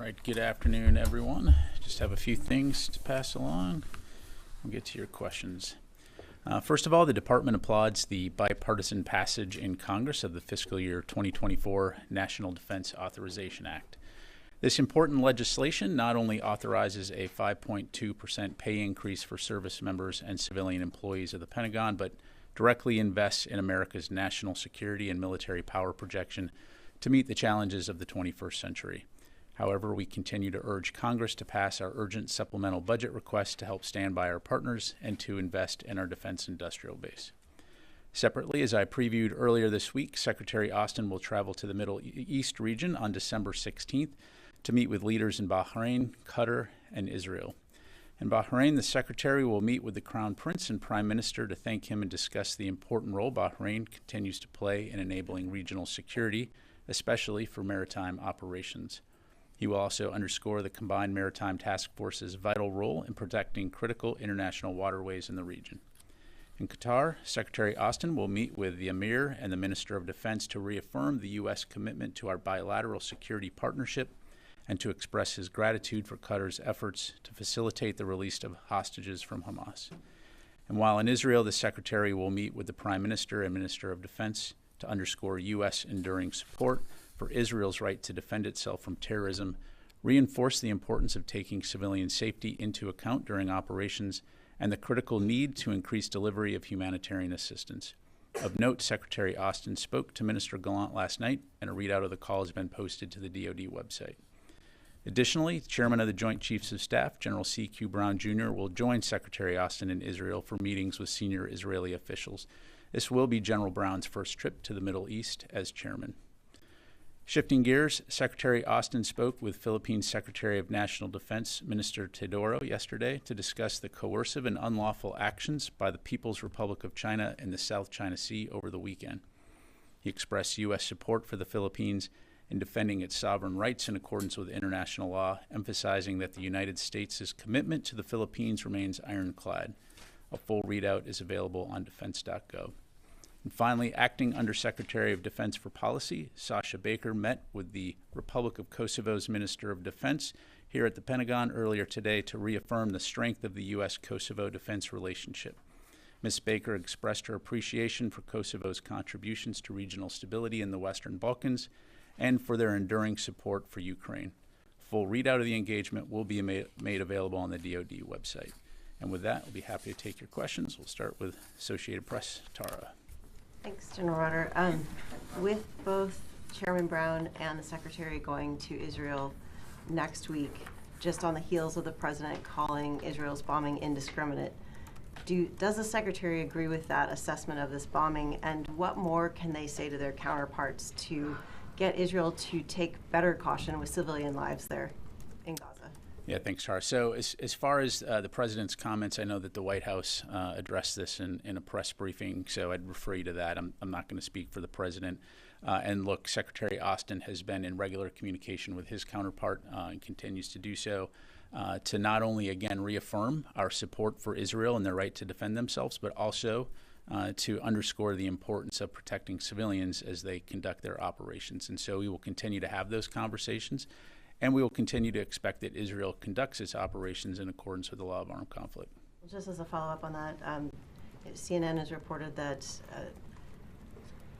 right, good afternoon, everyone. Just have a few things to pass along. We'll get to your questions. First of all, the department applauds the bipartisan passage in Congress of the fiscal year 2024 National Defense Authorization Act. This important legislation not only authorizes a 5.2% pay increase for service members and civilian employees of the Pentagon, but directly invests in America's national security and military power projection to meet the challenges of the 21st century. However, we continue to urge Congress to pass our urgent supplemental budget request to help stand by our partners and to invest in our defense industrial base. Separately, as I previewed earlier this week, Secretary Austin will travel to the Middle East region on December 16th to meet with leaders in Bahrain, Qatar, and Israel. In Bahrain, the Secretary will meet with the Crown Prince and Prime Minister to thank him and discuss the important role Bahrain continues to play in enabling regional security, especially for maritime operations. He will also underscore the Combined Maritime Task Force's vital role in protecting critical international waterways in the region. In Qatar, Secretary Austin will meet with the Emir and the Minister of Defense to reaffirm the U.S. commitment to our bilateral security partnership and to express his gratitude for Qatar's efforts to facilitate the release of hostages from Hamas. And while in Israel, the Secretary will meet with the Prime Minister and Minister of Defense to underscore U.S. enduring support for Israel's right to defend itself from terrorism, reinforce the importance of taking civilian safety into account during operations, and the critical need to increase delivery of humanitarian assistance. Of note, Secretary Austin spoke to Minister Gallant last night, and a readout of the call has been posted to the DoD website. Additionally, Chairman of the Joint Chiefs of Staff, General C.Q. Brown Jr., will join Secretary Austin in Israel for meetings with senior Israeli officials. This will be General Brown's first trip to the Middle East as chairman. Shifting gears, Secretary Austin spoke with Philippines Secretary of National Defense, Minister Teodoro, yesterday to discuss the coercive and unlawful actions by the People's Republic of China in the South China Sea over the weekend. He expressed U.S. support for the Philippines in defending its sovereign rights in accordance with international law, emphasizing that the United States' commitment to the Philippines remains ironclad. A full readout is available on defense.gov. And finally, Acting Undersecretary of Defense for Policy, Sasha Baker, met with the Republic of Kosovo's Minister of Defense here at the Pentagon earlier today to reaffirm the strength of the U.S.-Kosovo defense relationship. Ms. Baker expressed her appreciation for Kosovo's contributions to regional stability in the Western Balkans and for their enduring support for Ukraine. Full readout of the engagement will be made available on the DoD website. And with that, I'll be happy to take your questions. We'll start with Associated Press. Tara. Thanks, General Ryder. With both Chairman Brown and the Secretary going to Israel next week, just on the heels of the President calling Israel's bombing indiscriminate, does the Secretary agree with that assessment of this bombing, and what more can they say to their counterparts to get Israel to take better caution with civilian lives there in Gaza? Yeah, thanks, Tara. So as far as the President's comments, I know that the White House addressed this in a press briefing, so I'd refer you to that. I'm not going to speak for the President. And look, Secretary Austin has been in regular communication with his counterpart and continues to do so to not only, again, reaffirm our support for Israel and their right to defend themselves, but also to underscore the importance of protecting civilians as they conduct their operations. And so we will continue to have those conversations. And we will continue to expect that Israel conducts its operations in accordance with the law of armed conflict. Just as a follow-up on that, CNN has reported that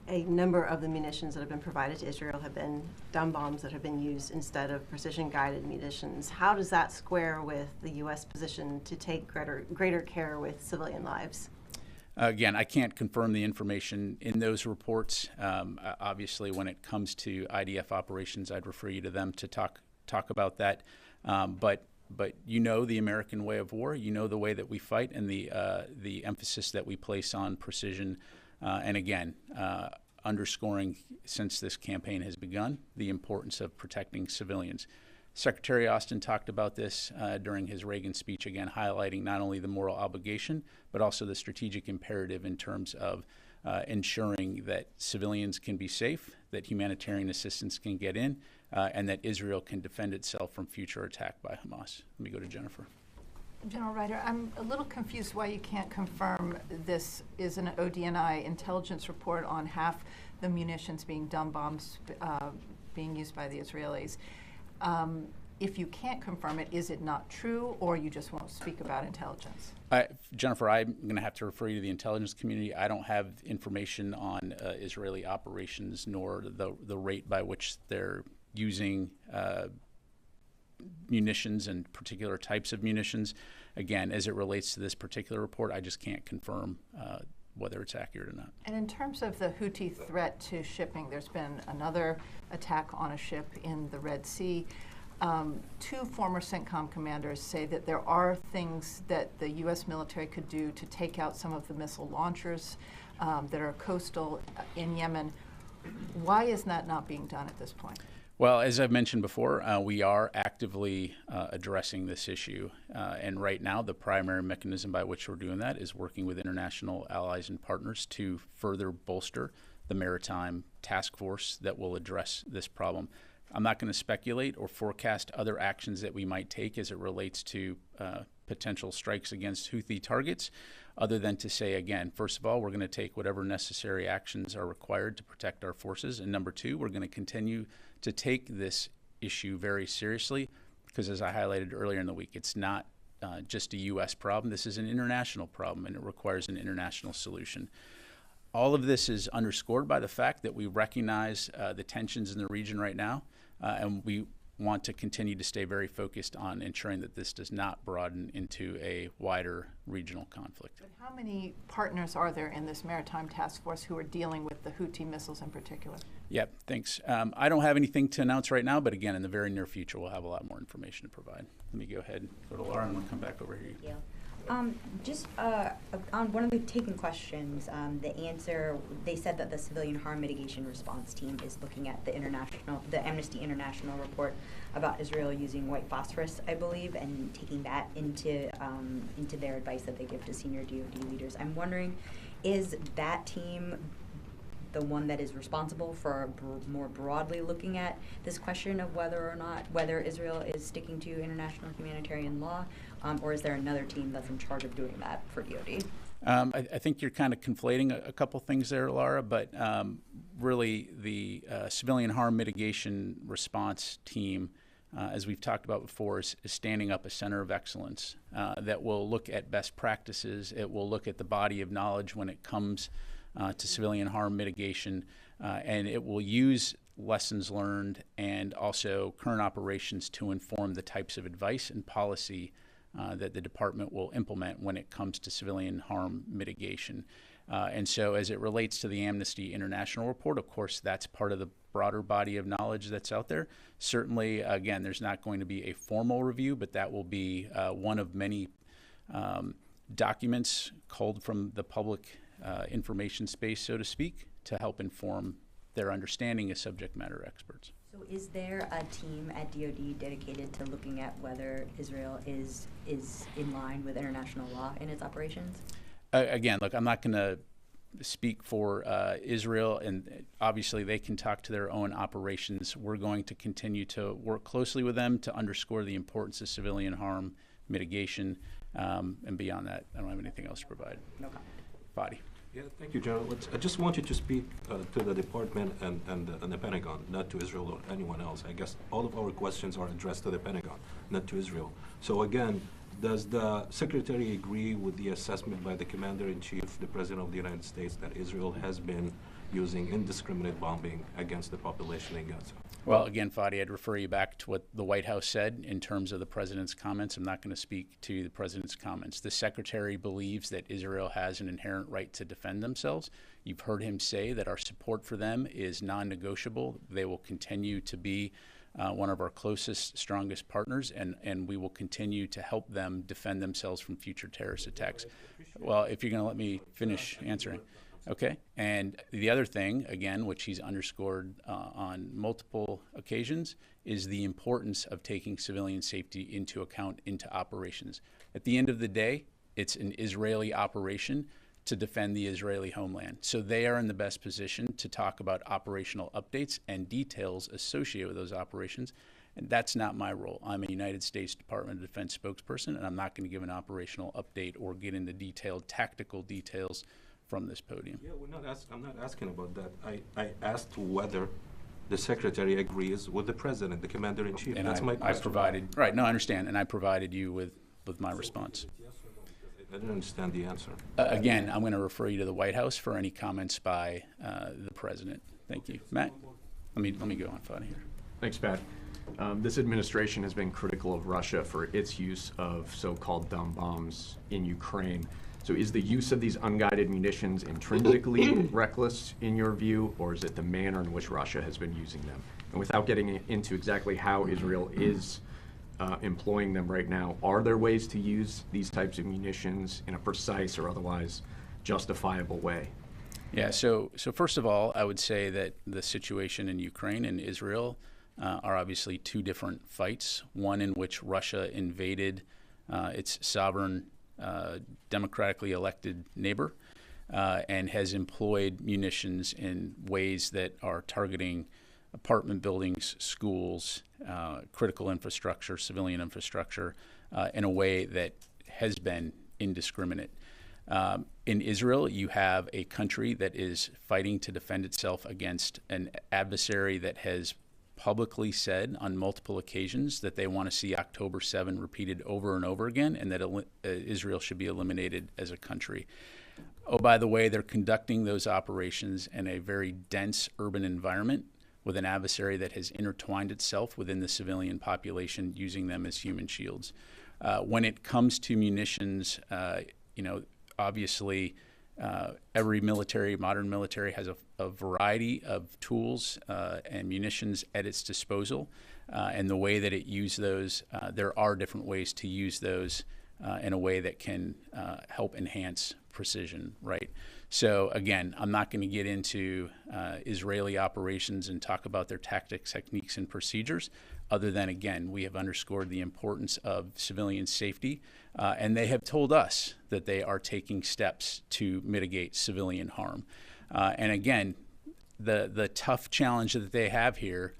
a number of the munitions that have been provided to Israel have been dumb bombs that have been used instead of precision-guided munitions. How does that square with the U.S. position to take greater care with civilian lives? Again, I can't confirm the information in those reports. Obviously, when it comes to IDF operations, I'd refer you to them to talk about that. But you know the American way of war. You know the way that we fight and the emphasis that we place on precision. And again, underscoring since this campaign has begun the importance of protecting civilians. Secretary Austin talked about this during his Reagan speech, again highlighting not only the moral obligation, but also the strategic imperative in terms of ensuring that civilians can be safe, that humanitarian assistance can get in, and that Israel can defend itself from future attack by Hamas. Let me go to Jennifer. General Ryder, I'm a little confused why you can't confirm this is an ODNI intelligence report on half the munitions being dumb bombs being used by the Israelis. if you can't confirm it, is it not true, or you just won't speak about intelligence? Jennifer, I'm going to have to refer you to the intelligence community. I don't have information on Israeli operations nor the rate by which they're using munitions and particular types of munitions. Again, as it relates to this particular report, I just can't confirm whether it's accurate or not. And in terms of the Houthi threat to shipping, there's been another attack on a ship in the Red Sea. Two former CENTCOM commanders say that there are things that the U.S. military could do to take out some of the missile launchers that are coastal in Yemen. Why is that not being done at this point? Well, as I've mentioned before, we are actively addressing this issue. And right now, the primary mechanism by which we're doing that is working with international allies and partners to further bolster the maritime task force that will address this problem. I'm not going to speculate or forecast other actions that we might take as it relates to potential strikes against Houthi targets, other than to say, again, first of all, we're going to take whatever necessary actions are required to protect our forces. And number two, we're going to continue to take this issue very seriously because, as I highlighted earlier in the week, it's not just a U.S. problem. This is an international problem, and it requires an international solution. All of this is underscored by the fact that we recognize the tensions in the region right now, and we want to continue to stay very focused on ensuring that this does not broaden into a wider regional conflict. But how many partners are there in this maritime task force who are dealing with the Houthi missiles in particular? Yep, thanks. I don't have anything to announce right now, but again, in the very near future, we'll have a lot more information to provide. Let me go ahead and go to Laura, and we'll come back over here. Yeah. Just on one of the taken questions, the answer, they said that the civilian harm mitigation response team is looking at the Amnesty International report about Israel using white phosphorus, I believe, and taking that into their advice that they give to senior DoD leaders. I'm wondering, is that team the one that is responsible for more broadly looking at this question of whether Israel is sticking to international humanitarian law, or is there another team that's in charge of doing that for DoD? I think you're kind of conflating a couple things there, Laura, but really the civilian harm mitigation response team, as we've talked about before, is standing up a center of excellence that will look at best practices. It will look at the body of knowledge when it comes to civilian harm mitigation, and it will use lessons learned and also current operations to inform the types of advice and policy that the department will implement when it comes to civilian harm mitigation. And so as it relates to the Amnesty International report, of course, that's part of the broader body of knowledge that's out there. Certainly, again, there's not going to be a formal review, but that will be one of many documents culled from the public information space, so to speak, to help inform their understanding as subject matter experts. So is there a team at DoD dedicated to looking at whether Israel is in line with international law in its operations? Again, look, I'm not going to speak for Israel, and obviously they can talk to their own operations. We're going to continue to work closely with them to underscore the importance of civilian harm mitigation, and beyond that, I don't have anything else to provide. No comment. Fadi. Yeah, thank you, General. I just want you to speak to the department and the Pentagon, not to Israel or anyone else. I guess all of our questions are addressed to the Pentagon, not to Israel. So again, does the Secretary agree with the assessment by the Commander-in-Chief, the President of the United States, that Israel has been using indiscriminate bombing against the population in Gaza? Well, again, Fadi, I'd refer you back to what the White House said in terms of the President's comments. I'm not going to speak to the President's comments. The Secretary believes that Israel has an inherent right to defend themselves. You've heard him say that our support for them is non-negotiable. They will continue to be one of our closest, strongest partners, and we will continue to help them defend themselves from future terrorist attacks. Well, if you're going to let me finish answering. Okay. And the other thing, again, which he's underscored on multiple occasions, is the importance of taking civilian safety into account into operations. At the end of the day, it's an Israeli operation to defend the Israeli homeland. So they are in the best position to talk about operational updates and details associated with those operations. And that's not my role. I'm a United States Department of Defense spokesperson, and I'm not going to give an operational update or get into detailed tactical details from this podium. Yeah, I'm not asking about that. I asked whether the secretary agrees with the president, the commander-in-chief. And That's my I question. provided, right, no, I understand, and I provided you with my response. I didn't understand the answer. Again, I'm going to refer you to the White House for any comments by the president. Thank you. Matt, let me go on fun here. Thanks, Pat. This administration has been critical of Russia for its use of so-called dumb bombs in Ukraine. So is the use of these unguided munitions intrinsically reckless in your view, or is it the manner in which Russia has been using them? And without getting into exactly how Israel is employing them right now, are there ways to use these types of munitions in a precise or otherwise justifiable way? Yeah, so first of all, I would say that the situation in Ukraine and Israel are obviously two different fights. One in which Russia invaded its sovereign, democratically elected neighbor and has employed munitions in ways that are targeting apartment buildings, schools, critical infrastructure, civilian infrastructure, in a way that has been indiscriminate. In Israel, you have a country that is fighting to defend itself against an adversary that has publicly said on multiple occasions that they want to see October 7 repeated over and over again, and that Israel should be eliminated as a country. Oh, by the way, they're conducting those operations in a very dense urban environment with an adversary that has intertwined itself within the civilian population, using them as human shields. When it comes to munitions, obviously, every modern military has a variety of tools and munitions at its disposal. And the way that it uses those, there are different ways to use those in a way that can help enhance precision, right? So again, I'm not going to get into Israeli operations and talk about their tactics, techniques, and procedures, other than, again, we have underscored the importance of civilian safety, and they have told us that they are taking steps to mitigate civilian harm. And again, the tough challenge that they have here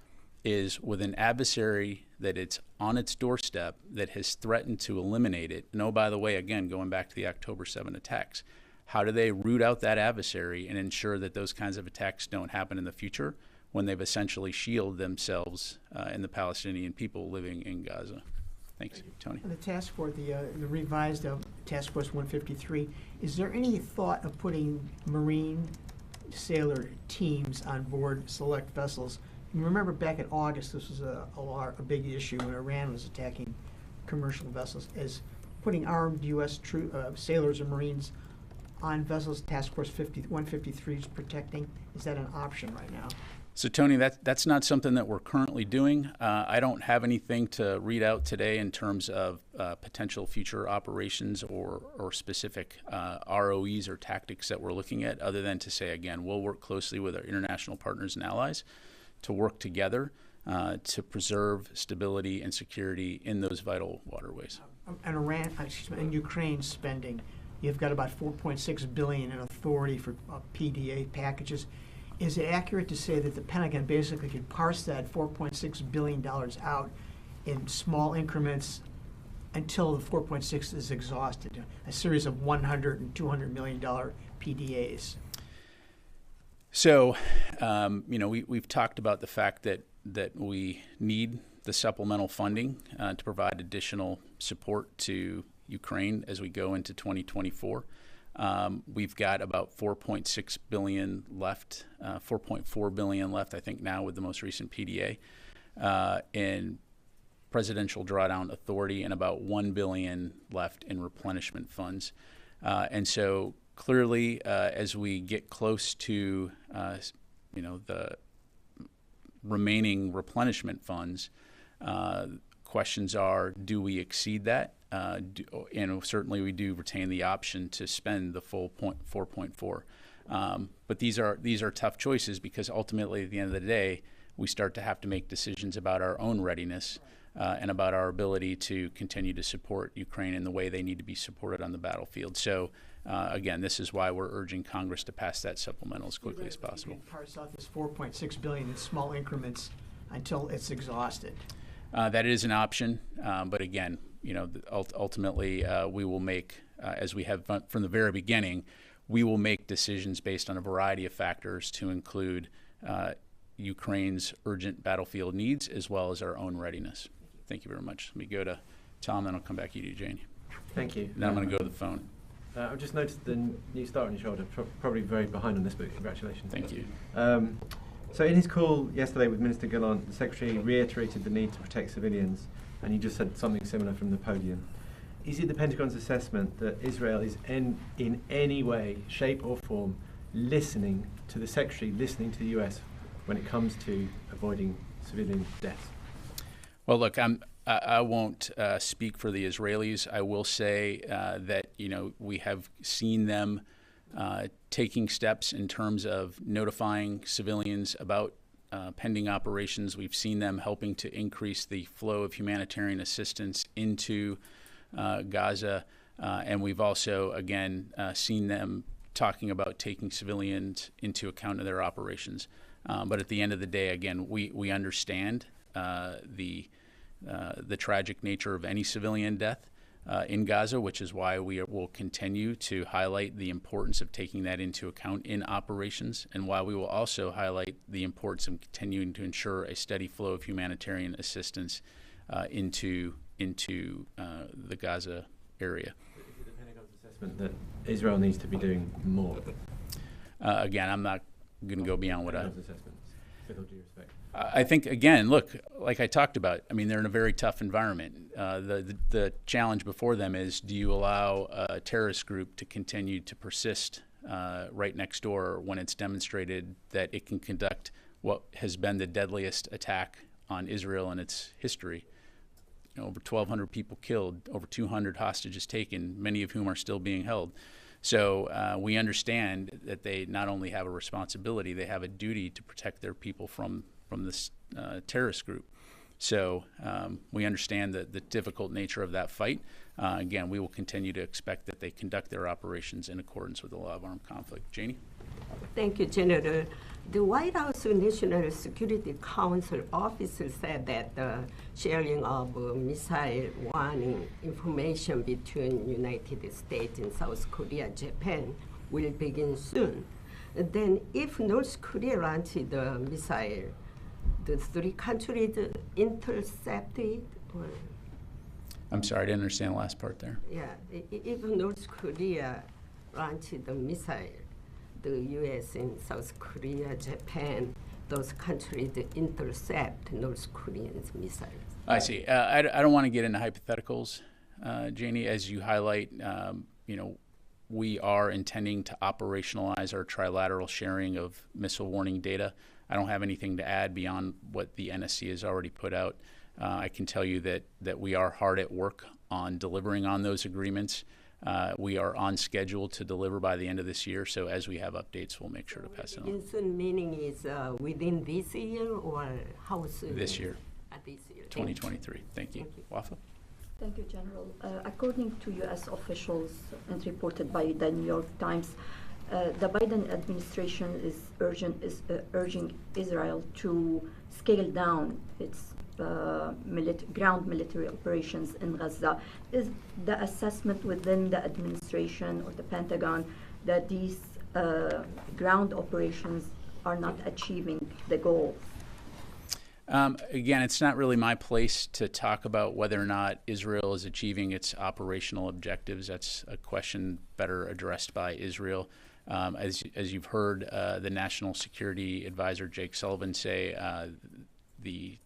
is with an adversary that it's on its doorstep that has threatened to eliminate it. And oh, by the way, again, going back to the October 7 attacks, how do they root out that adversary and ensure that those kinds of attacks don't happen in the future when they've essentially shielded themselves and the Palestinian people living in Gaza? Thanks, Tony. The task force, the revised Task Force 153, is there any thought of putting Marine sailor teams on board select vessels? You remember back in August, this was a big issue when Iran was attacking commercial vessels, as putting armed U.S. sailors and Marines on vessels Task Force 153 is protecting. Is that an option right now? So, Tony, that's not something that we're currently doing. I don't have anything to read out today in terms of potential future operations or specific ROEs or tactics that we're looking at, other than to say, again, we'll work closely with our international partners and allies to work together to preserve stability and security in those vital waterways. And Ukraine spending, you've got about $4.6 billion in authority for PDA packages. Is it accurate to say that the Pentagon basically could parse that $4.6 billion out in small increments until the 4.6 is exhausted, a series of $100 and $200 million PDAs? So, we've talked about the fact that we need the supplemental funding to provide additional support to Ukraine as we go into 2024. We've got about $4.6 billion left, $4.4 billion left, I think, now with the most recent PDA in presidential drawdown authority, and about $1 billion left in replenishment funds. And so clearly, as we get close to, the remaining replenishment funds, questions are, do we exceed that? And certainly we do retain the option to spend the full 4.4. But these are tough choices, because ultimately at the end of the day, we start to have to make decisions about our own readiness and about our ability to continue to support Ukraine in the way they need to be supported on the battlefield. So again, this is why we're urging Congress to pass that supplemental as quickly as possible. You can parse out this $4.6 billion in small increments until it's exhausted. That is an option, but again, ultimately we will make, as we have from the very beginning, we will make decisions based on a variety of factors to include Ukraine's urgent battlefield needs as well as our own readiness. Thank you very much. Let me go to Tom, then I'll come back to you, Janie. Thank you. Then I'm going to go to the phone. I've just noticed the new start on your shoulder. Probably very behind on this, but congratulations. Thank you. So in his call yesterday with Minister Gallant, the Secretary reiterated the need to protect civilians, and you just said something similar from the podium. Is it the Pentagon's assessment that Israel is in any way, shape or form, listening to the Secretary, listening to the US when it comes to avoiding civilian deaths? Well, look, I won't speak for the Israelis. I will say that, we have seen them taking steps in terms of notifying civilians about pending operations. We've seen them helping to increase the flow of humanitarian assistance into Gaza. And we've also, again, seen them talking about taking civilians into account of their operations. But at the end of the day, again, we understand the tragic nature of any civilian death in Gaza, which is why we will continue to highlight the importance of taking that into account in operations, and why we will also highlight the importance of continuing to ensure a steady flow of humanitarian assistance into the Gaza area. Is it the Pentagon's assessment that Israel needs to be doing more? Again, I'm not going to go beyond what Pentagon's assessment, with all due respect. I think, again, look, like I talked about, I mean, they're in a very tough environment. The challenge before them is, do you allow a terrorist group to continue to persist right next door when it's demonstrated that it can conduct what has been the deadliest attack on Israel in its history? Over 1,200 people killed, over 200 hostages taken, many of whom are still being held. So we understand that they not only have a responsibility, they have a duty to protect their people from this terrorist group. So we understand the difficult nature of that fight. Again, we will continue to expect that they conduct their operations in accordance with the law of armed conflict. Janie? Thank you, General. The White House National Security Council officer said that the sharing of missile warning information between United States and South Korea, Japan will begin soon. Then if North Korea launches the missile, the three countries intercept it? Or? I'm sorry, I didn't understand the last part there. Yeah, if North Korea launches the missile, the U.S. and South Korea, Japan, those countries intercept North Koreans' missiles. I see. I don't want to get into hypotheticals, Janie. As you highlight, we are intending to operationalize our trilateral sharing of missile warning data. I don't have anything to add beyond what the NSC has already put out. I can tell you that we are hard at work on delivering on those agreements. We are on schedule to deliver by the end of this year, so as we have updates, we'll make sure to pass it on. Meaning is within this year or how soon? This year. This year. 2023. Thank you. Wafa? Thank you, General. According to U.S. officials and reported by the New York Times, the Biden administration is urging Israel to scale down its ground military operations in Gaza. Is the assessment within the administration or the Pentagon that these ground operations are not achieving the goal? Again, it's not really my place to talk about whether or not Israel is achieving its operational objectives. That's a question better addressed by Israel. As you've heard the National Security Advisor, Jake Sullivan, say, the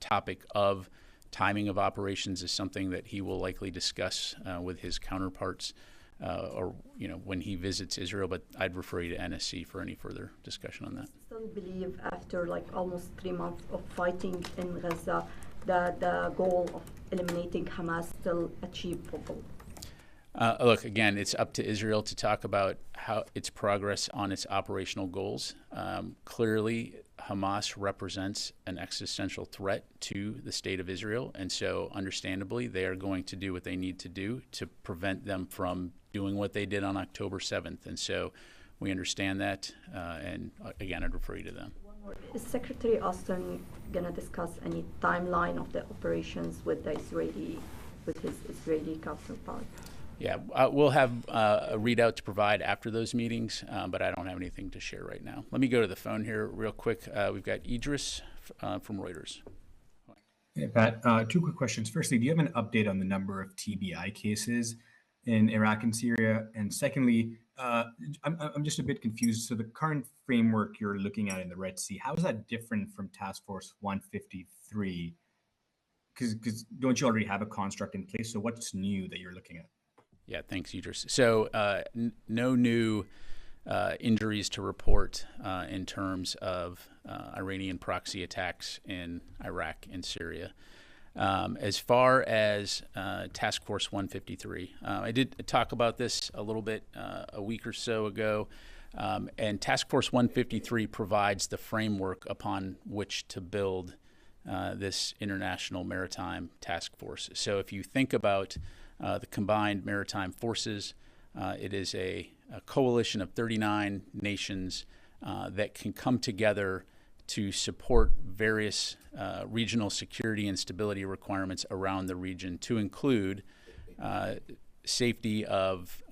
topic of timing of operations is something that he will likely discuss with his counterparts when he visits Israel, but I'd refer you to NSC for any further discussion on that. I still believe after almost 3 months of fighting in Gaza that the goal of eliminating Hamas still achievable? Look, again, it's up to Israel to talk about how its progress on its operational goals. Clearly, Hamas represents an existential threat to the state of Israel, and so understandably, they are going to do what they need to do to prevent them from doing what they did on October 7th. And so we understand that, and again, I'd refer you to them. Is Secretary Austin going to discuss any timeline of the operations with his Israeli counterpart? Yeah, we'll have a readout to provide after those meetings, but I don't have anything to share right now. Let me go to the phone here real quick. We've got Idris from Reuters. Hey, Pat, two quick questions. Firstly, do you have an update on the number of TBI cases in Iraq and Syria? And secondly, I'm just a bit confused. So the current framework you're looking at in the Red Sea, how is that different from Task Force 153? Because don't you already have a construct in place? So what's new that you're looking at? Yeah, thanks, Idris. So no new injuries to report in terms of Iranian proxy attacks in Iraq and Syria. As far as Task Force 153, I did talk about this a little bit a week or so ago, and Task Force 153 provides the framework upon which to build this international maritime task force. So if you think about the combined maritime forces, it is a coalition of 39 nations that can come together to support various regional security and stability requirements around the region, to include safety of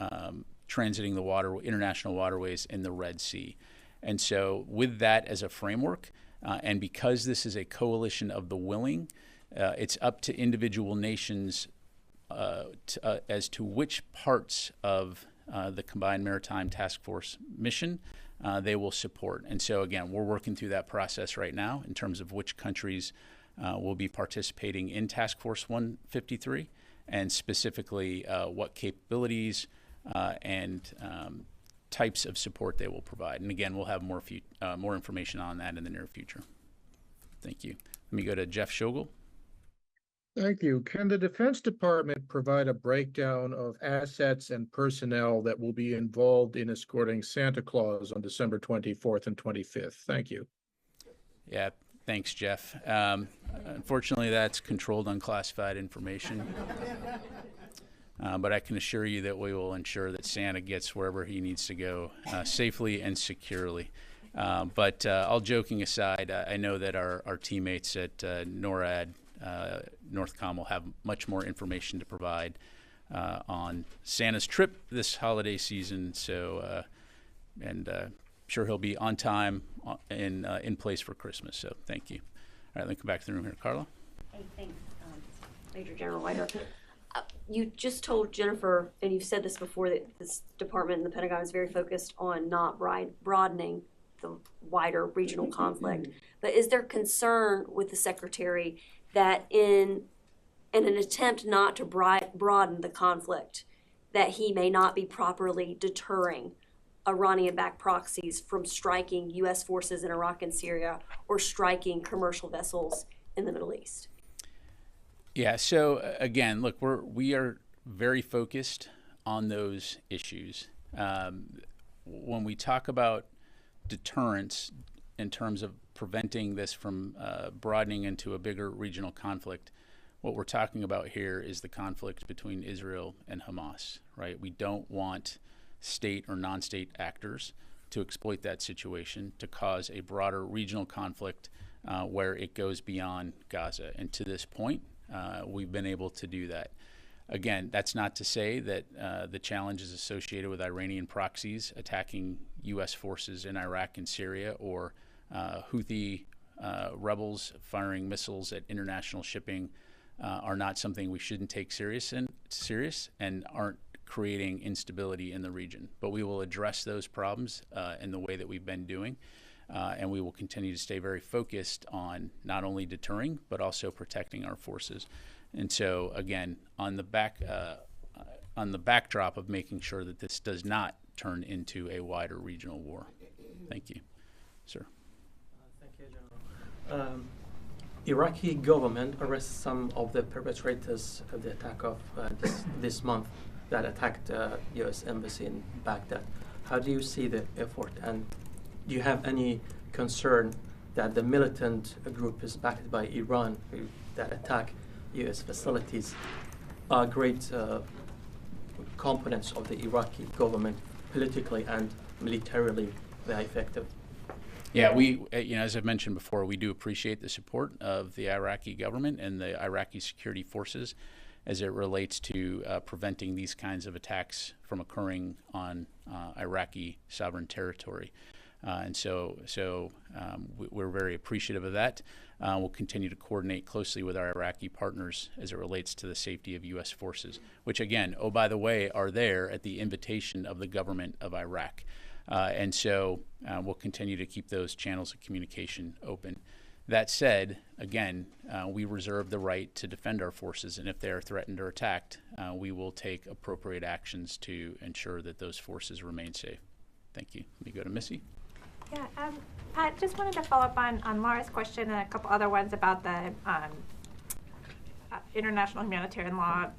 transiting the international waterways in the Red Sea. And so with that as a framework, and because this is a coalition of the willing, it's up to individual nations as to which parts of the Combined Maritime Task Force mission they will support. And so, again, we're working through that process right now in terms of which countries will be participating in Task Force 153, and specifically what capabilities and types of support they will provide. And again, we'll have more information on that in the near future. Thank you. Let me go to Jeff Schogel. Thank you. Can the Defense Department provide a breakdown of assets and personnel that will be involved in escorting Santa Claus on December 24th and 25th? Thank you. Yeah, thanks, Jeff. Unfortunately, that's controlled unclassified information. But I can assure you that we will ensure that Santa gets wherever he needs to go safely and securely. But all joking aside, I know that our teammates at NORAD, Northcom, will have much more information to provide on Santa's trip this holiday season. So, sure he'll be on time and in place for Christmas. So thank you. All right, let me come back to the room here. Carla? Hey, thanks, Major General Ryder. You just told Jennifer, and you've said this before, that this department and the Pentagon is very focused on not broadening the wider regional conflict. But is there concern with the Secretary that in an attempt not to broaden the conflict, that he may not be properly deterring Iranian-backed proxies from striking U.S. forces in Iraq and Syria, or striking commercial vessels in the Middle East? Yeah, so again, look, we are very focused on those issues. When we talk about deterrence in terms of preventing this from broadening into a bigger regional conflict, what we're talking about here is the conflict between Israel and Hamas, right? We don't want state or non-state actors to exploit that situation to cause a broader regional conflict where it goes beyond Gaza. And to this point, we've been able to do that. Again, that's not to say that the challenges associated with Iranian proxies attacking U.S. forces in Iraq and Syria, or Houthi rebels firing missiles at international shipping are not something we shouldn't take serious and aren't creating instability in the region. But we will address those problems in the way that we've been doing. And we will continue to stay very focused on not only deterring, but also protecting our forces. And so, again, on the backdrop of making sure that this does not turn into a wider regional war. Thank you, sir. Thank you, General. Iraqi government arrests some of the perpetrators of the attack of this month that attacked U.S. embassy in Baghdad. How do you see the effort, and do you have any concern that the militant group is backed by Iran that attack U.S. facilities are great components of the Iraqi government, politically and militarily very effective? Yeah, we, as I've mentioned before, we do appreciate the support of the Iraqi government and the Iraqi security forces. as it relates to preventing these kinds of attacks from occurring on Iraqi sovereign territory. We're very appreciative of that. We'll continue to coordinate closely with our Iraqi partners as it relates to the safety of U.S. forces, which again, oh, by the way, are there at the invitation of the government of Iraq. We'll continue to keep those channels of communication open. That said, again, we reserve the right to defend our forces, and if they are threatened or attacked, we will take appropriate actions to ensure that those forces remain safe. Thank you. Let me go to Missy. Yeah, Pat, just wanted to follow up on Laura's question and a couple other ones about the international humanitarian law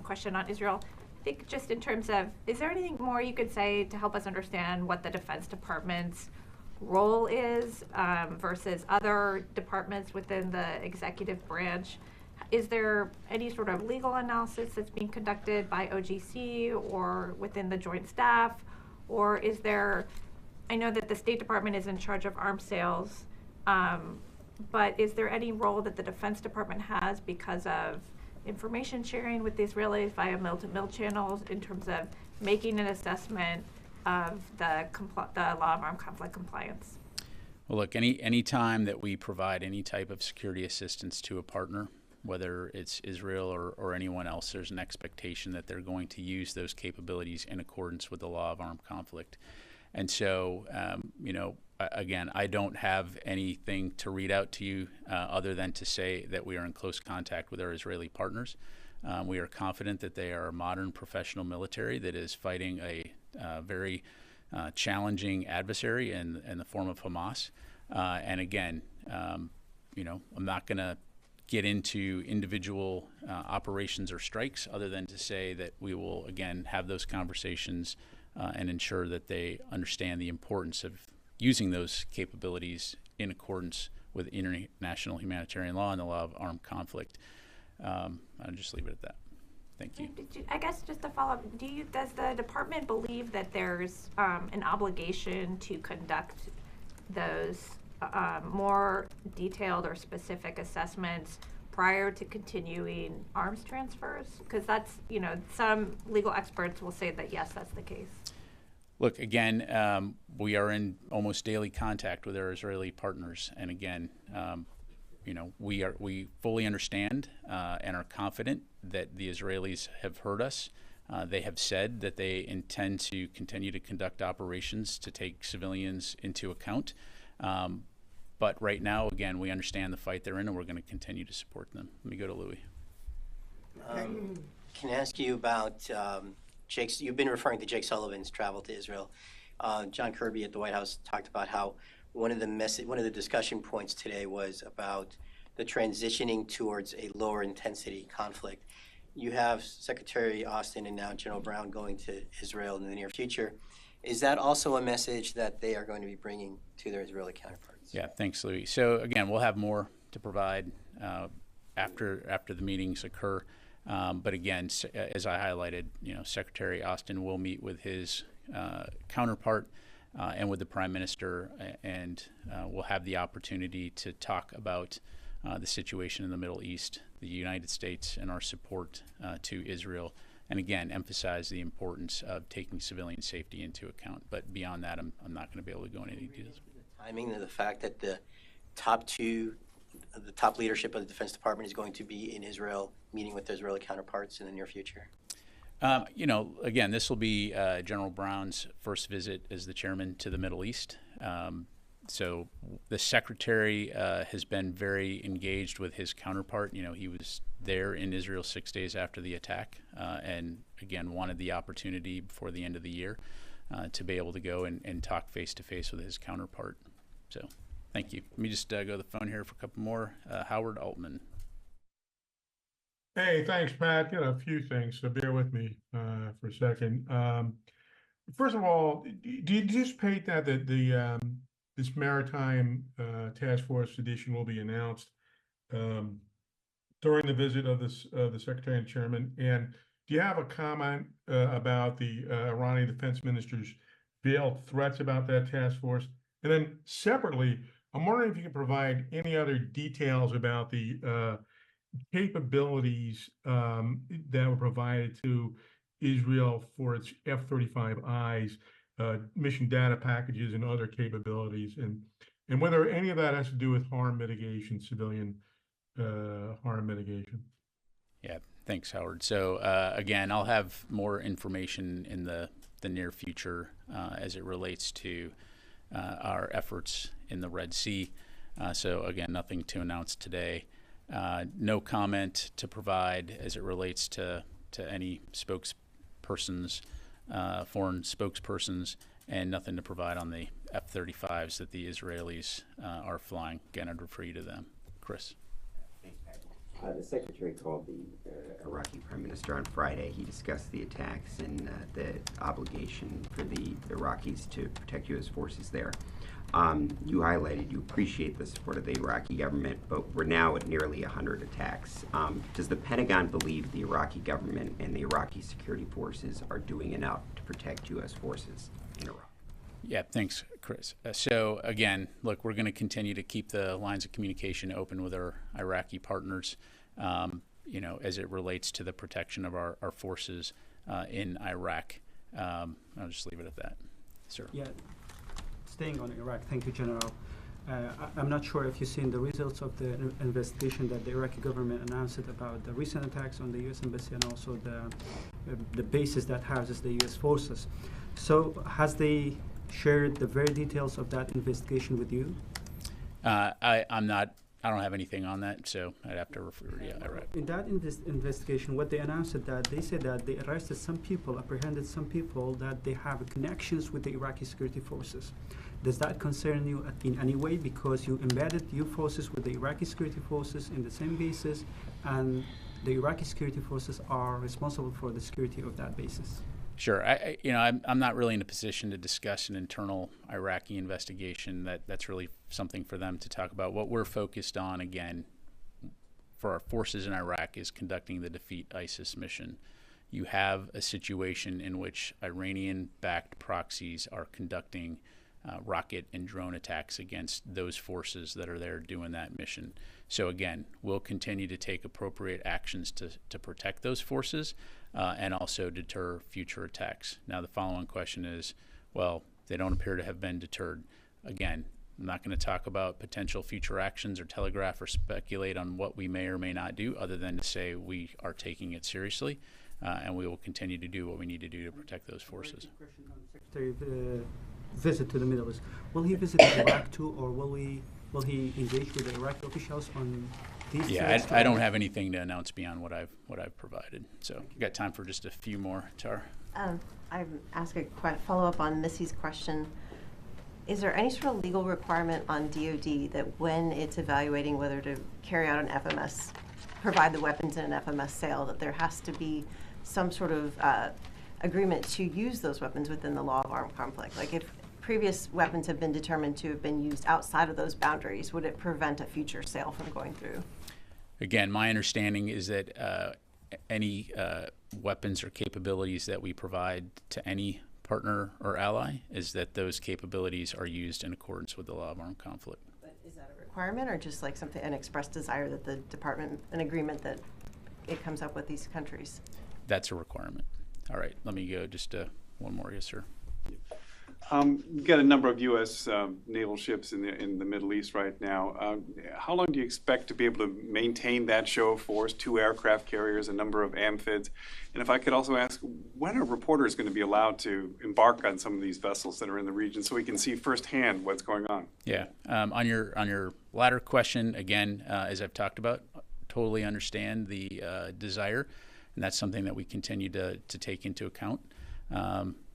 question on Israel. I think just in terms of, is there anything more you could say to help us understand what the Defense Department's role is versus other departments within the executive branch? Is there any sort of legal analysis that's being conducted by OGC or within the Joint Staff? Or is there, I know that the State Department is in charge of arms sales, but is there any role that the Defense Department has because of information sharing with the Israelis via mill-to-mill channels in terms of making an assessment of the law of armed conflict compliance? Well, look, any time that we provide any type of security assistance to a partner, whether it's Israel or anyone else, there's an expectation that they're going to use those capabilities in accordance with the law of armed conflict. And so, again, I don't have anything to read out to you other than to say that we are in close contact with our Israeli partners. We are confident that they are a modern professional military that is fighting a very challenging adversary in the form of Hamas. And again, I'm not going to get into individual operations or strikes other than to say that we will, again, have those conversations and ensure that they understand the importance of using those capabilities in accordance with international humanitarian law and the law of armed conflict. I'll just leave it at that. Thank you. I guess just to follow up, does the department believe that there's an obligation to conduct those more detailed or specific assessments prior to continuing arms transfers? Because that's, some legal experts will say that yes, that's the case. Look, again, we are in almost daily contact with our Israeli partners, and again, we fully understand and are confident that the Israelis have heard us. They have said that they intend to continue to conduct operations to take civilians into account. But right now, again, we understand the fight they're in, and we're going to continue to support them. Let me go to Louis. Can I ask you about you've been referring to Jake Sullivan's travel to Israel. John Kirby at the White House talked about how one of the discussion points today was about the transitioning towards a lower intensity conflict. You have Secretary Austin and now General Brown going to Israel in the near future. Is that also a message that they are going to be bringing to their Israeli counterparts? Yeah, thanks, Louis. So again, we'll have more to provide after the meetings occur. But again, as I highlighted, Secretary Austin will meet with his counterpart and with the Prime Minister, and we'll have the opportunity to talk about the situation in the Middle East, the United States, and our support to Israel. And again, emphasize the importance of taking civilian safety into account. But beyond that, I'm not going to be able to go into any details. The timing of the fact that the top leadership of the Defense Department is going to be in Israel, meeting with their Israeli counterparts in the near future? Again, this will be General Brown's first visit as the chairman to the Middle East. So the secretary has been very engaged with his counterpart. He was there in Israel 6 days after the attack, and again wanted the opportunity before the end of the year to be able to go and talk face to face with his counterpart. So thank you. Let me just go to the phone here for a couple more. Howard Altman. Hey, thanks, Pat. Got a few things, so bear with me for a second. First of all, do you anticipate that this maritime task force edition will be announced during the visit of the Secretary and Chairman? And do you have a comment about the Iranian defense minister's veiled threats about that task force? And then separately, I'm wondering if you can provide any other details about the capabilities that were provided to Israel for its F-35Is, mission data packages and other capabilities, and whether any of that has to do with harm mitigation, civilian harm mitigation. Yeah, thanks, Howard. So again, I'll have more information in the near future as it relates to our efforts in the Red Sea. So again, nothing to announce today. No comment to provide as it relates to any spokespersons, foreign spokespersons, and nothing to provide on the F-35s that the Israelis are flying. Again, I'd refer you to them. Chris. The Secretary called the Iraqi Prime Minister on Friday. He discussed the attacks and the obligation for the Iraqis to protect U.S. forces there. You highlighted you appreciate the support of the Iraqi government, but we're now at nearly 100 attacks. Does the Pentagon believe the Iraqi government and the Iraqi security forces are doing enough to protect U.S. forces in Iraq? Yeah, thanks, Chris. So again, look, we're going to continue to keep the lines of communication open with our Iraqi partners, as it relates to the protection of our forces in Iraq. I'll just leave it at that, sir. Yeah, staying on Iraq, thank you, General. I'm not sure if you've seen the results of the investigation that the Iraqi government announced about the recent attacks on the U.S. Embassy and also the bases that houses the U.S. forces. So has they shared the very details of that investigation with you? I don't have anything on that, so I'd have to refer to Iraq. In that investigation, what they announced is that they said that they arrested some people, apprehended some people that they have connections with the Iraqi security forces. Does that concern you in any way, because you embedded your forces with the Iraqi security forces in the same bases, and the Iraqi security forces are responsible for the security of that basis? Sure. I'm not really in a position to discuss an internal Iraqi investigation. That's really something for them to talk about. What we're focused on, again, for our forces in Iraq is conducting the Defeat ISIS mission. You have a situation in which Iranian-backed proxies are conducting rocket and drone attacks against those forces that are there doing that mission. So again, we'll continue to take appropriate actions to protect those forces and also deter future attacks. Now, the follow-on question is, well, they don't appear to have been deterred. Again, I'm not going to talk about potential future actions or telegraph or speculate on what we may or may not do, other than to say we are taking it seriously, and we will continue to do what we need to do to protect those forces. Secretary, visit to the Middle East. Will he visit Iraq too, or will he engage with the Iraqi officials on these? Yeah, I don't have anything to announce beyond what I've provided. So we've got time for just a few more, Tar. I've asked a follow-up on Missy's question. Is there any sort of legal requirement on DoD that when it's evaluating whether to carry out an FMS, provide the weapons in an FMS sale, that there has to be some sort of agreement to use those weapons within the law of armed conflict? Like, if previous weapons have been determined to have been used outside of those boundaries, would it prevent a future sale from going through? Again, my understanding is that any weapons or capabilities that we provide to any partner or ally is that those capabilities are used in accordance with the law of armed conflict. But is that a requirement, or just like an expressed desire that the department, an agreement that it comes up with these countries? That's a requirement. All right, let me go just one more. Yes, sir. We've got a number of U.S. naval ships in the Middle East right now. How long do you expect to be able to maintain that show of force, 2 aircraft carriers, a number of amphibians? And if I could also ask, when are reporters going to be allowed to embark on some of these vessels that are in the region so we can see firsthand what's going on? Yeah. On your latter question, again, as I've talked about, totally understand the desire, and that's something that we continue to take into account.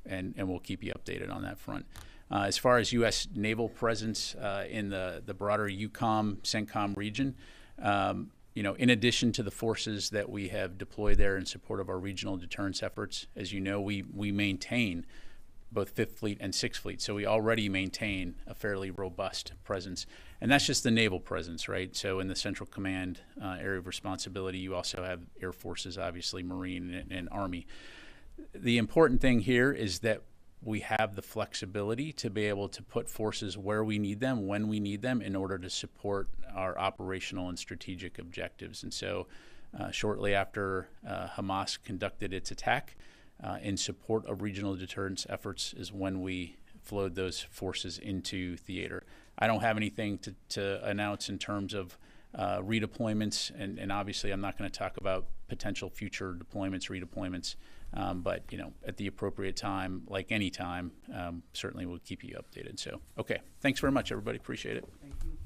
And we'll keep you updated on that front. As far as U.S. naval presence in the broader EUCOM, CENTCOM region, in addition to the forces that we have deployed there in support of our regional deterrence efforts, as you know, we maintain both 5th Fleet and 6th Fleet. So we already maintain a fairly robust presence. And that's just the naval presence, right? So in the Central Command area of responsibility, you also have Air Forces, obviously, Marine and Army. The important thing here is that we have the flexibility to be able to put forces where we need them, when we need them, in order to support our operational and strategic objectives. And so shortly after Hamas conducted its attack in support of regional deterrence efforts is when we flowed those forces into theater. I don't have anything to announce in terms of redeployments, and obviously I'm not going to talk about potential future deployments, redeployments, but at the appropriate time, like any time, certainly we'll keep you updated. So, okay, thanks very much, everybody. Appreciate it. Thank you.